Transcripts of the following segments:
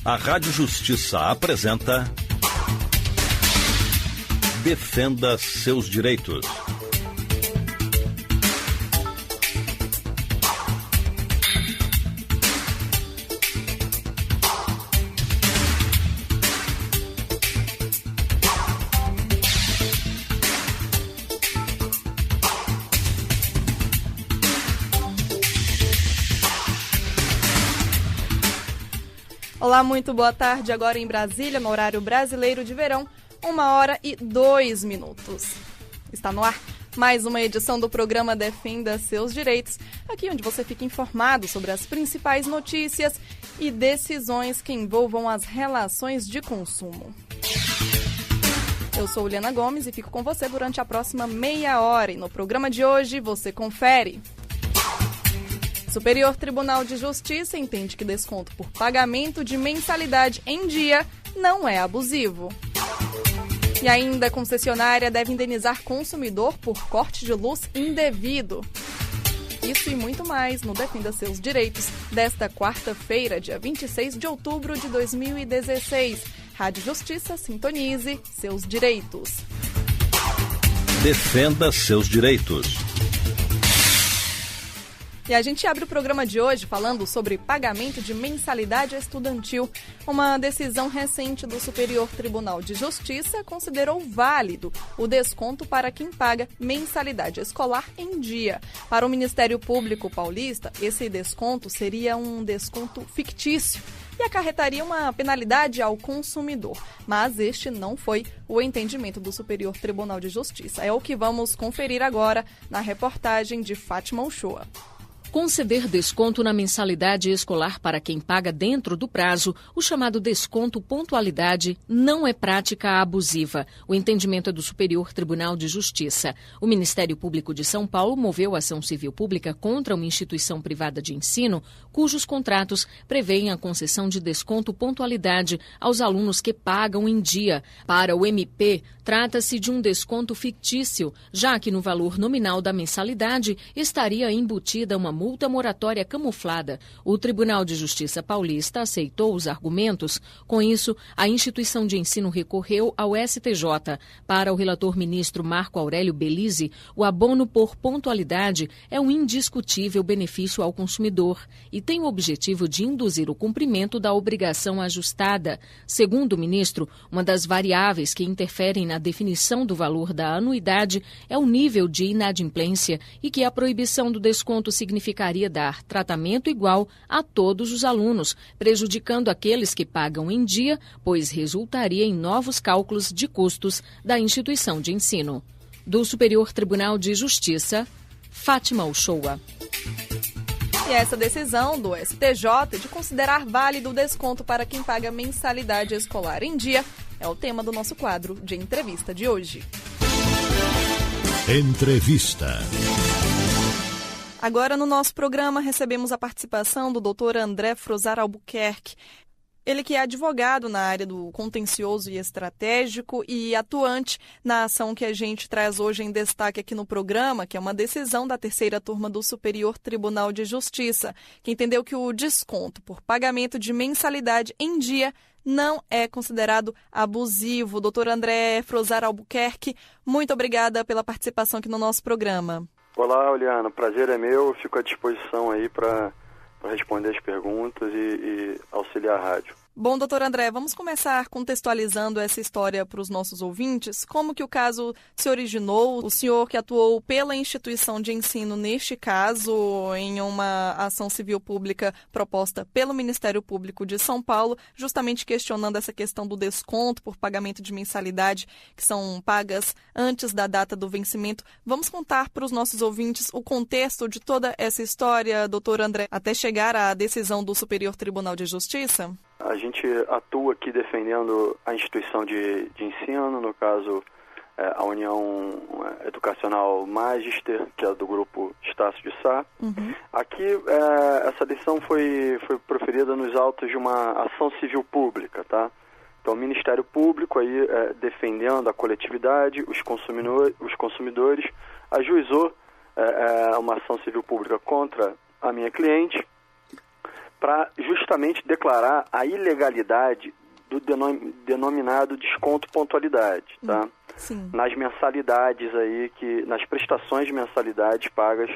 A Rádio Justiça apresenta Defenda seus direitos. Olá, muito boa tarde. Agora em Brasília, no horário brasileiro de verão, 1h02. Está no ar mais uma edição do programa Defenda Seus Direitos, aqui onde você fica informado sobre as principais notícias e decisões que envolvam as relações de consumo. Eu sou Uliana Gomes e fico com você durante a próxima meia hora. E no programa de hoje você confere. Superior Tribunal de Justiça entende que desconto por pagamento de mensalidade em dia não é abusivo. E ainda a concessionária deve indenizar consumidor por corte de luz indevido. Isso e muito mais no Defenda Seus Direitos desta quarta-feira, dia 26 de outubro de 2016. Rádio Justiça, sintonize seus direitos. Defenda seus direitos. E a gente abre o programa de hoje falando sobre pagamento de mensalidade estudantil. Uma decisão recente do Superior Tribunal de Justiça considerou válido o desconto para quem paga mensalidade escolar em dia. Para o Ministério Público Paulista, esse desconto seria um desconto fictício e acarretaria uma penalidade ao consumidor. Mas este não foi o entendimento do Superior Tribunal de Justiça. É o que vamos conferir agora na reportagem de Fátima Uchoa. Conceder desconto na mensalidade escolar para quem paga dentro do prazo, o chamado desconto pontualidade, não é prática abusiva. O entendimento é do Superior Tribunal de Justiça. O Ministério Público de São Paulo moveu ação civil pública contra uma instituição privada de ensino cujos contratos prevêem a concessão de desconto pontualidade aos alunos que pagam em dia. Para o MP, trata-se de um desconto fictício, já que no valor nominal da mensalidade estaria embutida uma multa moratória camuflada. O Tribunal de Justiça paulista aceitou os argumentos. Com isso, a instituição de ensino recorreu ao STJ. Para o relator ministro Marco Aurélio Belize, o abono por pontualidade é um indiscutível benefício ao consumidor e tem o objetivo de induzir o cumprimento da obrigação ajustada. Segundo o ministro, uma das variáveis que interferem na definição do valor da anuidade é o nível de inadimplência e que a proibição do desconto significaria dar tratamento igual a todos os alunos, prejudicando aqueles que pagam em dia, pois resultaria em novos cálculos de custos da instituição de ensino. Do Superior Tribunal de Justiça, Fátima Uchoa. E essa decisão do STJ de considerar válido o desconto para quem paga mensalidade escolar em dia é o tema do nosso quadro de entrevista de hoje. Entrevista. Agora, no nosso programa, recebemos a participação do Dr. André Frozar Albuquerque. Ele que é advogado na área do contencioso e estratégico e atuante na ação que a gente traz hoje em destaque aqui no programa, que é uma decisão da terceira turma do Superior Tribunal de Justiça, que entendeu que o desconto por pagamento de mensalidade em dia não é considerado abusivo. Dr. André Frozar Albuquerque, muito obrigada pela participação aqui no nosso programa. Olá, Uliana, o prazer é meu, fico à disposição aí para responder as perguntas e auxiliar a rádio. Bom, doutor André, vamos começar contextualizando essa história para os nossos ouvintes. Como que o caso se originou? O senhor que atuou pela instituição de ensino, neste caso, em uma ação civil pública proposta pelo Ministério Público de São Paulo, justamente questionando essa questão do desconto por pagamento de mensalidade, que são pagas antes da data do vencimento. Vamos contar para os nossos ouvintes o contexto de toda essa história, doutor André, até chegar à decisão do Superior Tribunal de Justiça? A gente atua aqui defendendo a instituição de ensino, no caso a União Educacional Magister, que é do grupo Estácio de Sá. Uhum. Aqui essa decisão foi proferida nos autos de uma ação civil pública, tá? Então o Ministério Público aí defendendo a coletividade, os consumidores, ajuizou uma ação civil pública contra a minha cliente, para justamente declarar a ilegalidade do denominado desconto pontualidade, tá? Sim. Nas mensalidades aí, nas prestações de mensalidades pagas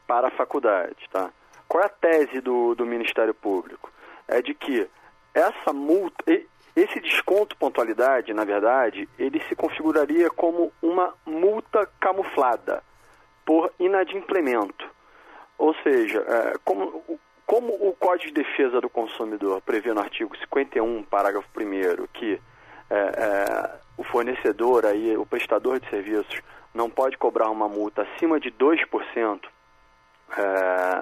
para a faculdade, tá? Qual é a tese do Ministério Público? É de que essa multa, esse desconto pontualidade, na verdade, ele se configuraria como uma multa camuflada por inadimplemento. Ou seja, como o Código de Defesa do Consumidor prevê no artigo 51, parágrafo 1º, que o fornecedor, aí, o prestador de serviços, não pode cobrar uma multa acima de 2%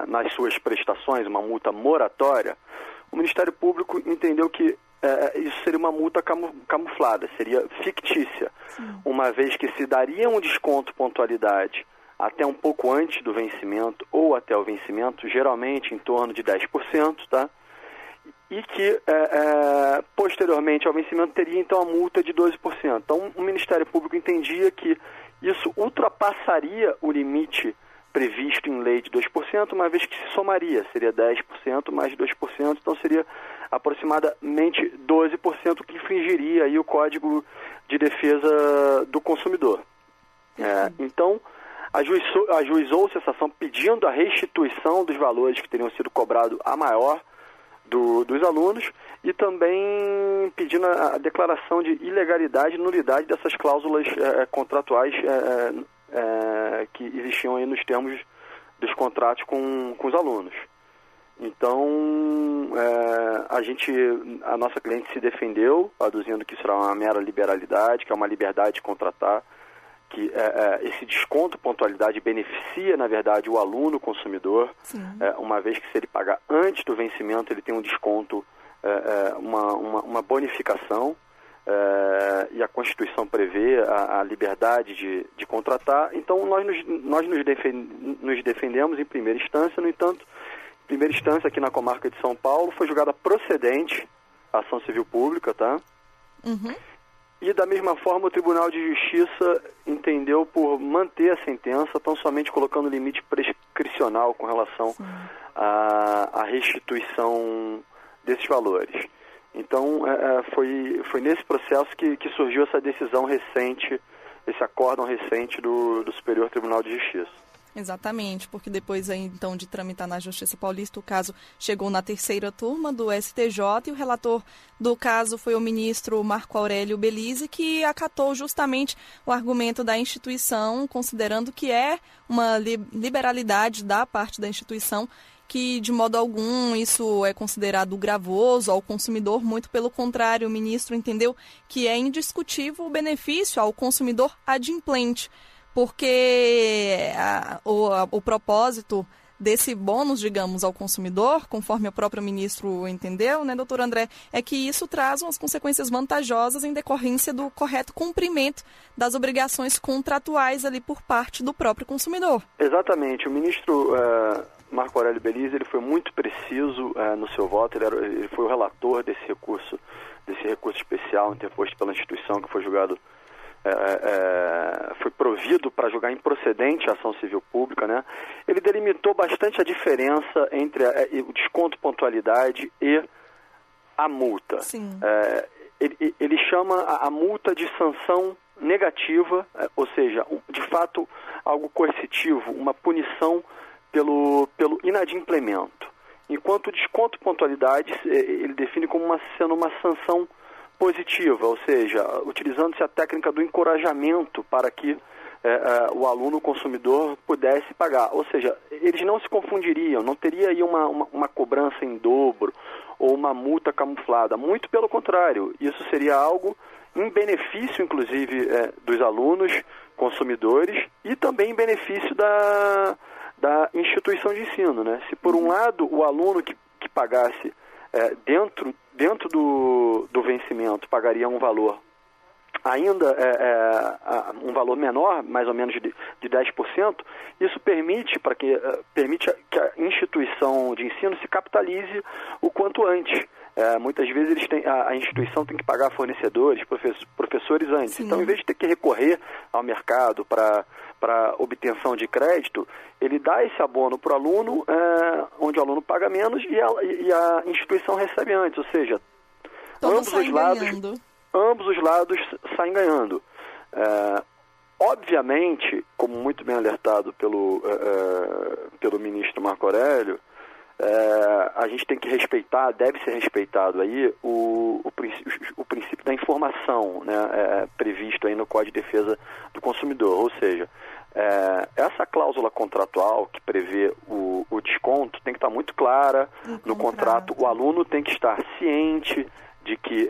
nas suas prestações, uma multa moratória, o Ministério Público entendeu que isso seria uma multa camuflada, seria fictícia, uma vez que se daria um desconto pontualidade até um pouco antes do vencimento ou até o vencimento, geralmente em torno de 10%, tá? E que posteriormente ao vencimento teria então a multa de 12%. Então o Ministério Público entendia que isso ultrapassaria o limite previsto em lei de 2%, uma vez que se somaria, seria 10% mais 2%, então seria aproximadamente 12%, que infringiria aí o Código de Defesa do Consumidor. Então, ajuizou-se essa ação pedindo a restituição dos valores que teriam sido cobrados a maior dos alunos e também pedindo a declaração de ilegalidade e nulidade dessas cláusulas contratuais que existiam aí nos termos dos contratos com os alunos. Então, a nossa cliente se defendeu, aduzindo que isso era uma mera liberalidade, que é uma liberdade de contratar, que esse desconto pontualidade beneficia, na verdade, o aluno consumidor, uma vez que se ele pagar antes do vencimento, ele tem um desconto, uma bonificação, e a Constituição prevê a liberdade de contratar. Então, nós nos defendemos em primeira instância. No entanto, em primeira instância, aqui na comarca de São Paulo, foi julgada procedente a ação civil pública, tá? E, da mesma forma, o Tribunal de Justiça entendeu por manter a sentença, tão somente colocando limite prescricional com relação à restituição desses valores. Então, foi nesse processo que surgiu essa decisão recente, esse acórdão recente do Superior Tribunal de Justiça. Exatamente, porque depois aí, então, de tramitar na Justiça Paulista, o caso chegou na terceira turma do STJ e o relator do caso foi o ministro Marco Aurélio Belize, que acatou justamente o argumento da instituição, considerando que é uma liberalidade da parte da instituição, que de modo algum isso é considerado gravoso ao consumidor, muito pelo contrário, o ministro entendeu que é indiscutível o benefício ao consumidor adimplente, porque o propósito desse bônus, digamos, ao consumidor, conforme o próprio ministro entendeu, né, doutor André, é que isso traz umas consequências vantajosas em decorrência do correto cumprimento das obrigações contratuais ali por parte do próprio consumidor. Exatamente. O ministro Marco Aurélio Belize, ele foi muito preciso no seu voto, ele foi o relator desse recurso especial interposto pela instituição que foi julgado, foi provido para julgar improcedente a ação civil pública, né? Ele delimitou bastante a diferença entre o desconto pontualidade e a multa. Ele chama a multa de sanção negativa, ou seja, de fato algo coercitivo, uma punição pelo inadimplemento. Enquanto o desconto pontualidade ele define como sendo uma sanção positiva, ou seja, utilizando-se a técnica do encorajamento para que o aluno consumidor pudesse pagar. Ou seja, eles não se confundiriam, não teria aí uma cobrança em dobro ou uma multa camuflada. Muito pelo contrário, isso seria algo em benefício, inclusive, dos alunos consumidores e também em benefício da instituição de ensino, né? Se por um lado o aluno que pagasse dentro do vencimento pagaria um valor ainda um valor menor, mais ou menos de 10%, isso permite que a instituição de ensino se capitalize o quanto antes. Muitas vezes a instituição tem que pagar fornecedores, professores antes. Sim. Então, em vez de ter que recorrer ao mercado para obtenção de crédito, ele dá esse abono para o aluno, onde o aluno paga menos e a instituição recebe antes. Ou seja, ambos os lados saem ganhando. Obviamente, como muito bem alertado pelo ministro Marco Aurélio, a gente tem que respeitar, deve ser respeitado aí o princípio da informação, né, previsto aí no Código de Defesa do Consumidor. Ou seja, essa cláusula contratual que prevê o desconto tem que estar muito clara no contrato. O aluno tem que estar ciente de que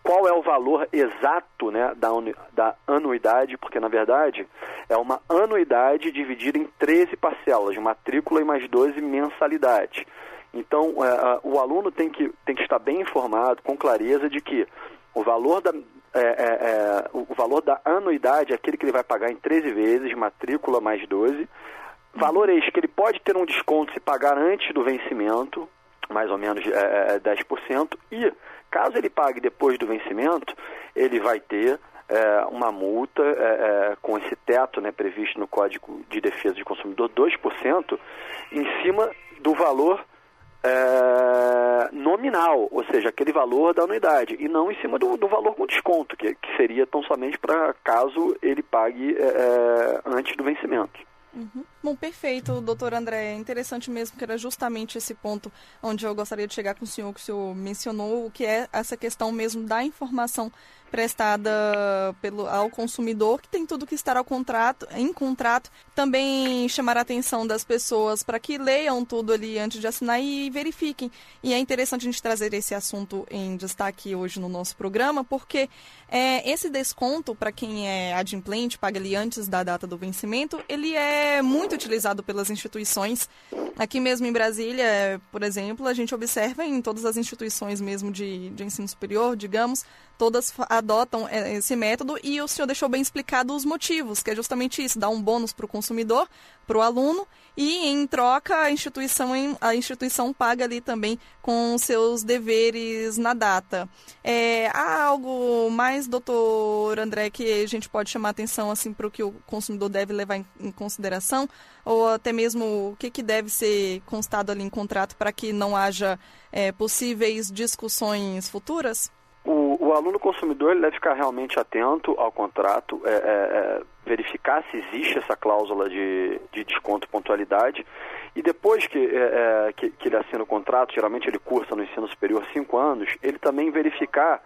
qual é o valor exato, né, da anuidade, porque na verdade é uma anuidade dividida em 13 parcelas, matrícula e mais 12 mensalidades. Então o aluno tem que estar bem informado, com clareza, de que o valor da anuidade é aquele que ele vai pagar em 13 vezes, matrícula mais 12, valor este que ele pode ter um desconto se pagar antes do vencimento, mais ou menos 10%, e caso ele pague depois do vencimento, ele vai ter uma multa com esse teto, né, previsto no Código de Defesa do Consumidor, 2%, em cima do valor nominal, ou seja, aquele valor da anuidade, e não em cima do valor com desconto, que seria tão somente para caso ele pague antes do vencimento. Uhum. Bom, perfeito, doutor André. É interessante mesmo, que era justamente esse ponto onde eu gostaria de chegar com o senhor, que o senhor mencionou, que é essa questão mesmo da informação prestada ao consumidor, que tem tudo que estar em contrato. Também chamar a atenção das pessoas para que leiam tudo ali antes de assinar e verifiquem. E é interessante a gente trazer esse assunto em destaque hoje no nosso programa, porque esse desconto, para quem é adimplente, paga ali antes da data do vencimento, ele é muito utilizado pelas instituições. Aqui mesmo em Brasília, por exemplo, a gente observa em todas as instituições mesmo de ensino superior, digamos, todas adotam esse método, e o senhor deixou bem explicado os motivos, que é justamente isso, dar um bônus para o consumidor, para o aluno, e em troca a instituição paga ali também com os seus deveres na data. Há algo mais, doutor André, que a gente pode chamar a atenção assim, para o que o consumidor deve levar em consideração, ou até mesmo o que deve ser constado ali em contrato para que não haja possíveis discussões futuras? O aluno consumidor, ele deve ficar realmente atento ao contrato, verificar se existe essa cláusula de desconto e pontualidade, e depois que ele assina o contrato, geralmente ele cursa no ensino superior 5 anos, ele também verificar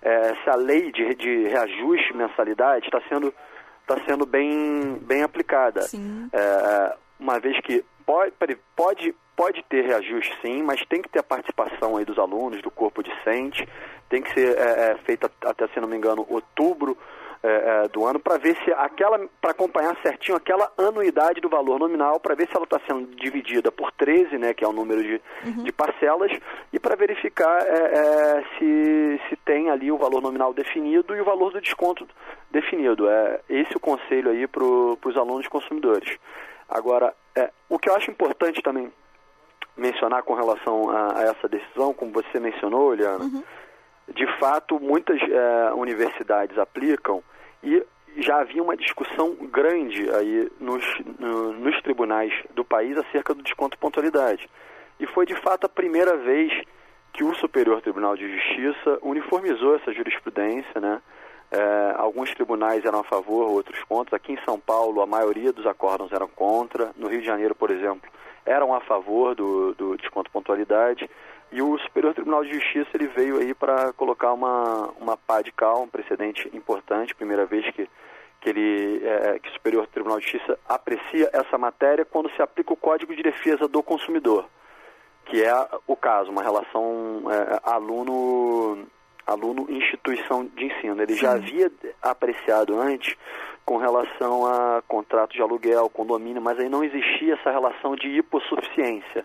se a lei de reajuste de mensalidade está sendo bem aplicada. Sim. Uma vez que pode ter reajuste, sim, mas tem que ter a participação aí dos alunos, do corpo discente, tem que ser feita até, se não me engano, outubro do ano, para ver se para acompanhar certinho aquela anuidade do valor nominal, para ver se ela está sendo dividida por 13, né, que é o número de parcelas, e para verificar se tem ali o valor nominal definido e o valor do desconto definido. Esse é o conselho aí para os alunos consumidores. Agora, o que eu acho importante também mencionar com relação a essa decisão, como você mencionou, Eliana, de fato, muitas universidades aplicam, e já havia uma discussão grande aí nos tribunais do país acerca do desconto e pontualidade. E foi, de fato, a primeira vez que o Superior Tribunal de Justiça uniformizou essa jurisprudência, né? Alguns tribunais eram a favor, outros contra. Aqui em São Paulo, a maioria dos acórdãos eram contra. No Rio de Janeiro, por exemplo, eram a favor do desconto e pontualidade. E o Superior Tribunal de Justiça, ele veio aí para colocar uma pá de cal, um precedente importante, primeira vez que o Superior Tribunal de Justiça aprecia essa matéria quando se aplica o Código de Defesa do Consumidor, que é o caso, uma relação aluno-instituição de ensino. Ele já havia apreciado antes com relação a contrato de aluguel, condomínio, mas aí não existia essa relação de hipossuficiência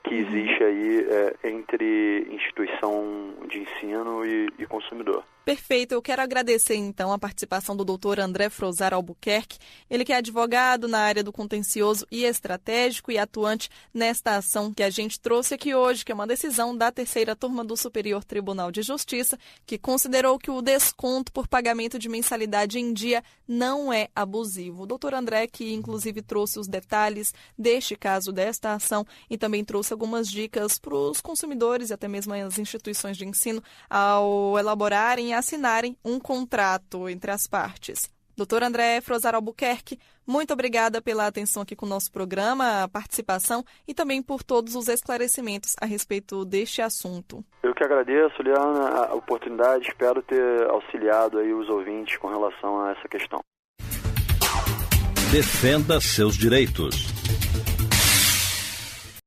que existe aí entre instituição de ensino e consumidor. Perfeito, eu quero agradecer então a participação do Dr. André Frozar Albuquerque, ele que é advogado na área do contencioso e estratégico e atuante nesta ação que a gente trouxe aqui hoje, que é uma decisão da terceira turma do Superior Tribunal de Justiça, que considerou que o desconto por pagamento de mensalidade em dia não é abusivo. O Dr. André, que inclusive trouxe os detalhes deste caso, desta ação, e também trouxe algumas dicas para os consumidores e até mesmo as instituições de ensino ao elaborarem e assinarem um contrato entre as partes. Dr. André Frozar Albuquerque, muito obrigada pela atenção aqui com o nosso programa, a participação e também por todos os esclarecimentos a respeito deste assunto. Eu que agradeço, Liana, a oportunidade, espero ter auxiliado aí os ouvintes com relação a essa questão. Defenda seus direitos.